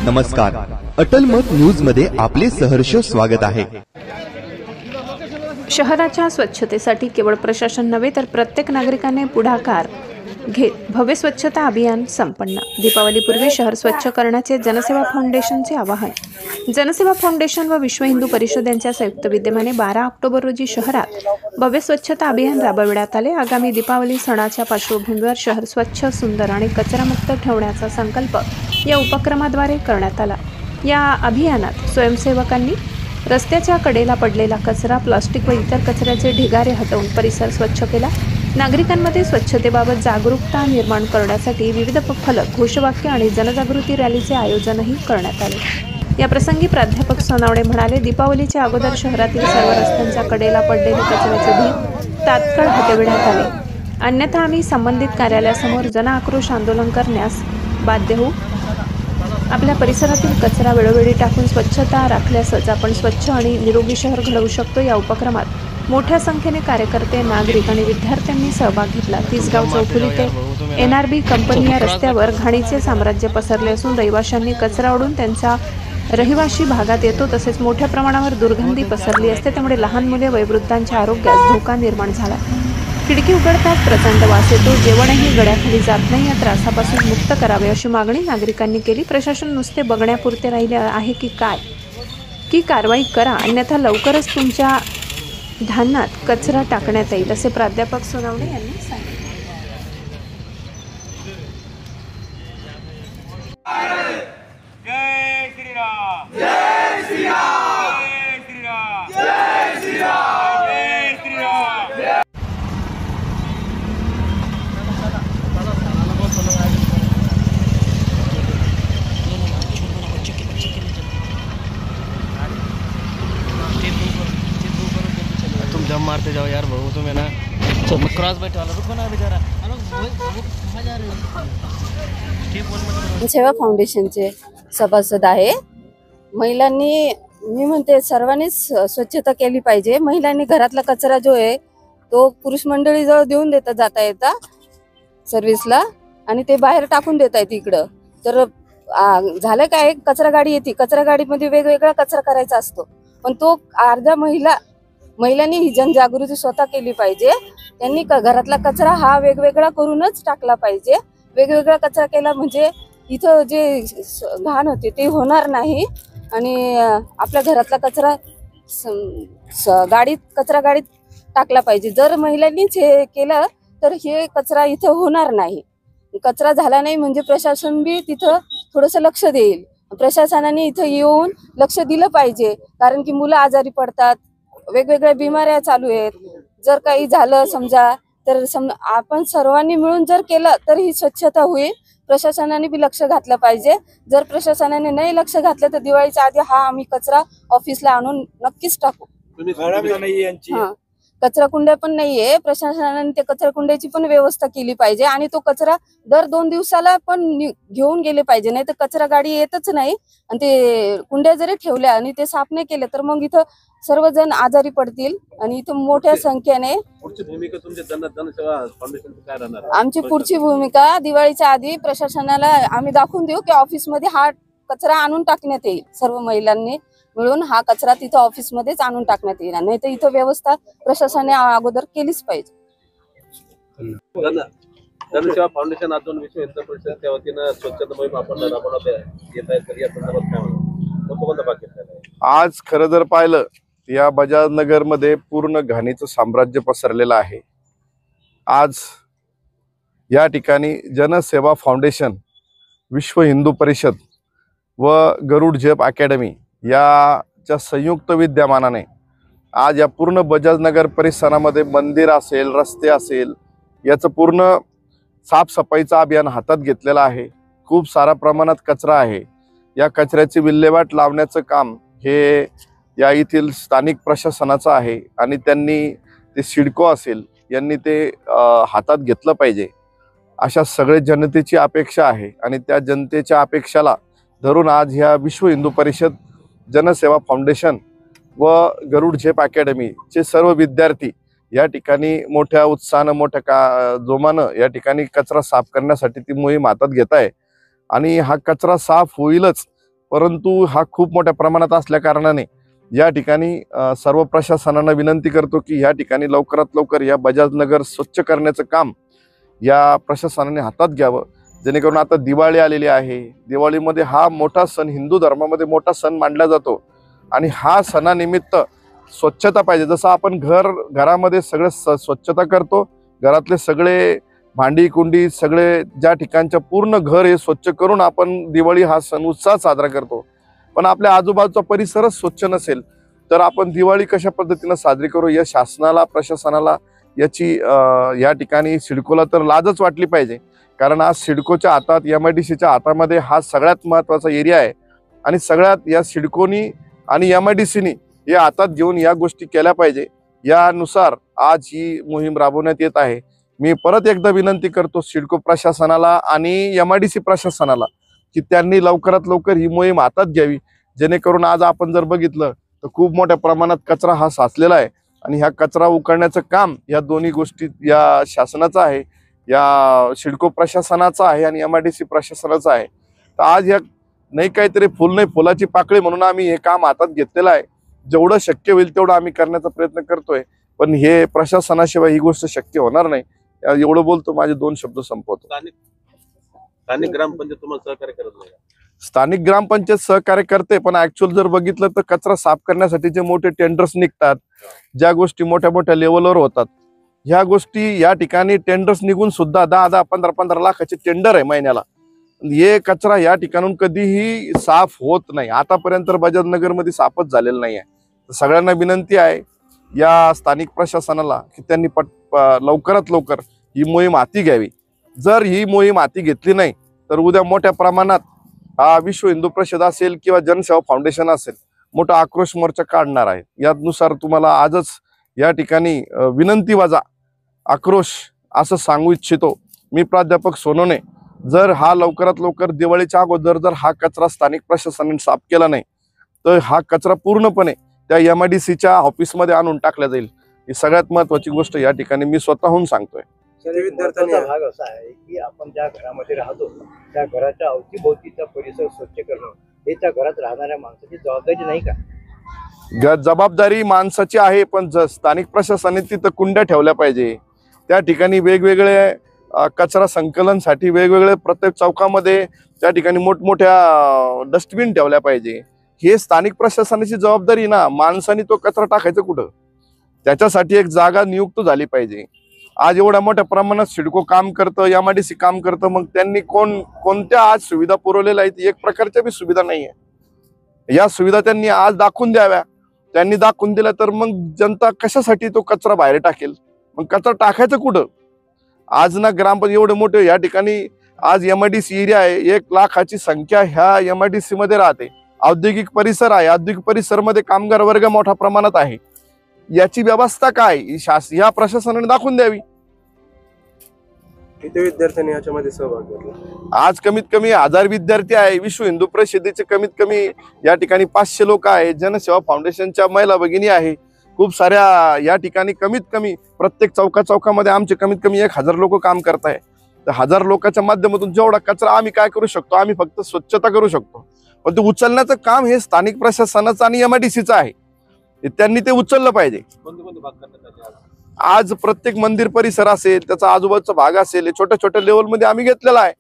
नमस्कार, अटल मत न्यूज मध्ये आपले सहर्ष स्वागत आहे। शहराच्या स्वच्छतेसाठी केवळ प्रशासन नव्हे तर प्रत्येक नागरिकाने पुढाकार घेत भव्य स्वच्छता अभियान संपन्न। दीपावलीपूर्वी शहर स्वच्छ करण्याचे जनसेवा फाउंडेशनचे आवाहन। जनसेवा फाउंडेशन व विश्व हिंदू परिषद यांच्या संयुक्त विद्यमाने 12 ऑक्टोबर रोजी शहरात भव्य स्वच्छता अभियान राबविण्यात आले। आगामी दीपावली सणाच्या पार्श्वभूमीवर शहर स्वच्छ, सुंदर आणि कचरामुक्त ठेवण्याचा संकल्प या उपक्रमाद्वारे करण्यात आला। या अभियानात स्वयंसेवकांनी रस्त्याच्या कडेला पडलेला कचरा, प्लास्टिक व इतर कचऱ्याचे ढिगारे हटवून परिसर स्वच्छ केला। नागरिकांमध्ये स्वच्छतेबाबत जागरूकता निर्माण करण्यासाठी विविध फलक, घोषवाक्य आणि जनजागृती रॅलीचे आयोजनही करण्यात आले। या प्रसंगी प्राध्यापक सोनावणे म्हणाले, दीपावलीच्या अगोदर शहरातील सर्व रस्त्यांच्या कडेला पडलेले कचऱ्याचे ढीग तात्काळ हटविण्यात आले, अन्यथा आम्ही संबंधित कार्यालयासमोर जनआक्रोश आंदोलन करण्यास बाध्य होऊ। आपल्या परिसरातील कचरा वेळोवेळी टाकून स्वच्छता राखल्यासच आपण स्वच्छ आणि निरोगी शहर घडवू शकतो। या उपक्रमात मोठ्या संख्येने कार्यकर्ते, नागरिक आणि विद्यार्थ्यांनी सहभाग घेतला। तिसगाव चौफुली ते NRB कंपनी या रस्त्यावर घाणीचे साम्राज्य पसरले असून रहिवाशांनी कचरा ओढून त्यांच्या रहिवाशी भागात येतो। तसेच मोठ्या प्रमाणावर दुर्गंधी पसरली असते, त्यामुळे लहान मुले, वयोवृद्धांच्या आरोग्यास धोका निर्माण झाला। खिडकी उघडताच प्रचंड वास येतो, जेवणही गळ्याखाली जात नाही। या त्रासापासून मुक्त करावे अशी मागणी नागरिकांनी केली। प्रशासन नुसते बघण्यापुरते राहिले आहे की काय, की कारवाई करा, अन्यथा लवकरच तुमच्या धान्यात कचरा टाकण्यात येईल, असे प्राध्यापक सोनावणे यांनी सांगितले। जय श्रीराम, जय श्रीराम, जय श्रीराम, जय श्रीराम, जय श्रीराम। तुम जब मारते जाओ यार भाऊ, तुम है ना क्रॉस बैठे वाला, रुको ना बेचारा। सेवा फाउंडेशनचे सभासद आहे। महिलांनी, मी म्हणते सर्वांनीच स्वच्छता केली पाहिजे। महिलांनी घरातला कचरा जो आहे तो पुरुष मंडळी जवळ देऊन देता जाता येता सर्व्हिसला, आणि ते बाहेर टाकून देता येते इकडं। तर झालं काय, कचरा गाडी येते, कचरा गाडीमध्ये वेगवेगळा कचरा करायचा असतो, पण तो अर्ध्या महिलांनी ही जनजागृती स्वतः केली पाहिजे। त्यांनी घरातला कचरा हा वेगवेगळा करूनच टाकला पाहिजे। वेगवेगळा कचरा केला म्हणजे इथं जे घाण होते ते होणार नाही, आणि आपल्या घरातला कचरा कचरा गाडीत टाकला पाहिजे। जर महिलांनीच हे केलं तर हे कचरा इथं होणार नाही। कचरा झाला नाही म्हणजे प्रशासन बी तिथं थोडंसं लक्ष देईल। प्रशासनाने इथं येऊन लक्ष दिलं पाहिजे, कारण की मुलं आजारी पडतात, वेगवेगळ्या बिमाऱ्या चालू आहेत। जर काही झालं समजा तर आपण सर्वांनी मिळून जर केलं तर ही स्वच्छता होईल। प्रशासनाने बी लक्ष घातलं पाहिजे। जर प्रशासनाने नाही लक्ष घातलं तर दिवाळीच्या आधी हा आम्ही कचरा ऑफिसला आणून नक्कीच टाकू। कचरा कुंड्या पण नाहीये, प्रशासनाने ते कचरा कुंड्याची पण व्यवस्था केली पाहिजे, आणि तो कचरा दर 2 दिवसाला पण घेऊन गेले पाहिजे, नाही तर कचरा गाडी येतच नाही। आणि ते कुंड्या जरी ठेवल्या आणि ते साफ नाही केलं तर मग इथं सर्वजण आजारी पडतील, आणि इथं मोठ्या संख्येने आमची पुढची भूमिका दिवाळीच्या आधी प्रशासनाला आम्ही दाखवून देऊ की ऑफिसमध्ये हा कचरा आणून टाकण्यात येईल। सर्व महिलांनी मिळून हा कचरा तिथं ऑफिसमध्येच आणून टाकण्यात येईल, नाही तर इथं व्यवस्था प्रशासनाने अगोदर केलीच पाहिजे। जनसेवा फाउंडेशन अजून विश्व हिंदू परिषद त्या वतीनं स्वच्छता मोहीम आपण राबवण्यात येत आहे, तर या संदर्भात काय म्हणतो? आज खरं जर पाहिलं या बजाजनगर मध्ये पूर्ण घाणीचं साम्राज्य पसरलेलं आहे। आज या ठिकाणी जनसेवा फाउंडेशन, विश्व हिंदू परिषद व गरुड झेप अकॅडमी याच्या संयुक्त विद्यमानाने आज या पूर्ण बजाजनगर परिसरामध्ये मंदिर असेल, रस्ते असेल, याचं पूर्ण साफसफाईचं अभियान हातात घेतलेलं आहे। खूप सारा प्रमाणात कचरा आहे, या कचऱ्याची विल्हेवाट लावण्याचं काम हे या येथील स्थानिक प्रशासनाचं आहे, आणि त्यांनी ते सिडको असेल यांनी ते हातात घेतलं पाहिजे, अशा सगळे जनतेची अपेक्षा आहे। आणि त्या जनतेच्या अपेक्षाला धरून आज ह्या विश्व हिंदू परिषद, जनसेवा फाउंडेशन व गरुड झेप अकॅडमीचे सर्व विद्यार्थी या ठिकाणी मोठ्या उत्साहानं, मोठ्या जोमानं या ठिकाणी कचरा साफ करण्यासाठी ती मोहीम हातात घेत आहे। आणि हा कचरा साफ होईलच परंतु हा खूप मोठ्या प्रमाणात असल्या कारणाने या ठिकाणी सर्व प्रशासनांना विनंती करतो की या ठिकाणी लवकरात लवकर या बजाजनगर स्वच्छ करण्याचं काम या प्रशासनाने हातात घ्यावं, जेणेकरून आता दिवाळी आलेली आहे. दिवाळीमध्ये हा मोठा सण, हिंदू धर्मामध्ये मोठा सण मानला जातो आणि हा सणानिमित्त स्वच्छता पाहिजे. जसं आपण घरामध्ये सगळं स्वच्छता करतो, घरातले सगळे भांडी कुंडी सगळे ज्या ठिकाणच्या पूर्ण घर हे स्वच्छ करून आपण दिवाळी हा सण उत्साहात साजरा करतो, पण आपल्या आजूबाजूचा परिसरच स्वच्छ नसेल तर आपण दिवाळी कशा पद्धतीनं साजरी करू. या शासनाला, प्रशासनाला याची या ठिकाणी सिडकोला तर लाजच वाटली पाहिजे, कारण आज सिडकोच्या हातात, MIDCच्या हातामध्ये हा सगळ्यात महत्त्वाचा एरिया आहे आणि सगळ्यात या सिडकोनी आणि MIDCनी हे हातात घेऊन या गोष्टी केल्या पाहिजे. यानुसार आज ही मोहीम राबवण्यात येत आहे. मी परत एकदा विनंती करतो सिडको प्रशासनाला आणि MIDC प्रशासनाला की त्यांनी लवकरात लवकर ही मोहीम हातात घ्यावी, जेणेकरून आज आपण जर बघितलं तर खूप मोठ्या प्रमाणात कचरा हा साचलेला आहे आणि ह्या कचरा उकळण्याचं काम या दोन्ही गोष्टी या शासनाचं आहे, या सिडको प्रशासनाचं आहे आणि MIDC प्रशासनाचं आहे. तर आज या नाही काहीतरी फुल नाही फुलाची पाकळी म्हणून आम्ही हे काम हातात घेतलेलं आहे. जेवढं शक्य होईल तेवढं आम्ही करण्याचा प्रयत्न करतोय, पण हे प्रशासनाशिवाय ही गोष्ट शक्य होणार नाही. एवढं बोलतो, माझे 2 शब्द संपवतो. स्थानिक ग्रामपंचायत तुम्हाला सहकार्य करत नाही? स्थानिक ग्रामपंचायत सहकार्य करते, पण ऍक्च्युअल जर बघितलं तर कचरा साफ करण्यासाठी जे मोठे टेंडर्स निघतात, ज्या गोष्टी मोठ्या मोठ्या लेवलवर होतात, ह्या गोष्टी या ठिकाणी टेंडर्स निघून सुद्धा 10-10, 15-15 लाखाचे टेंडर आहे महिन्याला. हे कचरा या ठिकाणून कधीही साफ होत नाही. आतापर्यंत बजाजनगर मध्ये साफच झालेलं नाही आहे. सगळ्यांना विनंती आहे या स्थानिक प्रशासनाला की त्यांनी लवकरात लवकर ही मोहीम हाती घ्यावी. जर ही मोहीम हाती घेतली नाही तर उद्या मोठ्या प्रमाणात विश्व हिंदू परिषद असेल किंवा जनसेवा फाउंडेशन असेल मोठा आक्रोश मोर्चा काढणार आहे. यानुसार तुम्हाला आजच या ठिकाणी विनंती वजा आक्रोश असं सांगू इच्छितो. मी प्राध्यापक सोनोने, जर हा लवकरात लवकर दिवाळीच्या अगोदर जर हा कचरा स्थानिक प्रशासनाने साफ केला नाही तर हा कचरा पूर्णपणे त्या MIDCच्या ऑफिसमध्ये आणून टाकला जाईल. ही सगळ्यात महत्वाची गोष्ट या ठिकाणी मी स्वतःहून सांगतोय. विद्यार्थ्यांचा भाग असा आहे की आपण ज्या घरामध्ये राहतो त्या घराच्या अवतीभोवतीचा परिसर स्वच्छ करणं हे त्या घरात राहणाऱ्या माणसाची जबाबदारी नाही का? जबाबदारी माणसाची आहे, पण स्थानिक प्रशासनाने तिथं कुंड्या ठेवल्या पाहिजे. त्या ठिकाणी वेगवेगळे कचरा संकलनसाठी वेगवेगळे प्रत्येक चौकामध्ये त्या ठिकाणी मोठमोठ्या डस्टबिन ठेवल्या पाहिजे. हे स्थानिक प्रशासनाची जबाबदारी ना. माणसाने तो कचरा टाकायचा कुठं, त्याच्यासाठी एक जागा नियुक्त झाली पाहिजे. आज एवढ्या मोठ्या प्रमाणात सिडको काम करतं, MIDC काम करतं, मग त्यांनी कोणत्या आज सुविधा पुरवलेल्या आहेत? एक प्रकारच्या बी सुविधा नाहीये. या सुविधा त्यांनी आज दाखवून द्याव्या. त्यांनी दाखवून दिल्या तर मग जनता कशासाठी तो कचरा बाहेर टाकेल? मग कचरा टाकायचं कुठं? आज ना ग्रामपंचायत एवढे मोठे या ठिकाणी आज MIDC एरिया आहे, 1 लाखाची संख्या ह्या MIDC मध्ये राहते. औद्योगिक परिसर आहे, औद्योगिक परिसर मध्ये कामगार वर्ग मोठ्या प्रमाणात आहे. याची व्यवस्था काय या प्रशासनाने दाखवून द्यावी. किती विद्यार्थ्यांनी याच्यामध्ये सहभाग घेतला? आज कमीत कमी 1000 विद्यार्थी आहे. विश्व हिंदू परिषदेचे कमीत कमी या ठिकाणी 500 लोक आहे. जनसेवा फाउंडेशनच्या महिला भगिनी आहे. खूप साऱ्या या ठिकाणी कमीत कमी प्रत्येक चौकामध्ये आमचे कमीत कमी 1000 लोक काम करताय. तर 1000 लोकांच्या माध्यमातून जेवढा कचरा आम्ही काय करू शकतो, आम्ही फक्त स्वच्छता करू शकतो, पण ते उचलण्याचं काम हे स्थानिक प्रशासनाचं आणि MIDCचं आहे. त्यांनी ते उचललं पाहिजे. आज प्रत्येक मंदिर परिसर असेल, त्याचा आजूबाजूचा भाग असेल, छोट्या छोट्या लेवलमध्ये आम्ही घेतलेला आहे.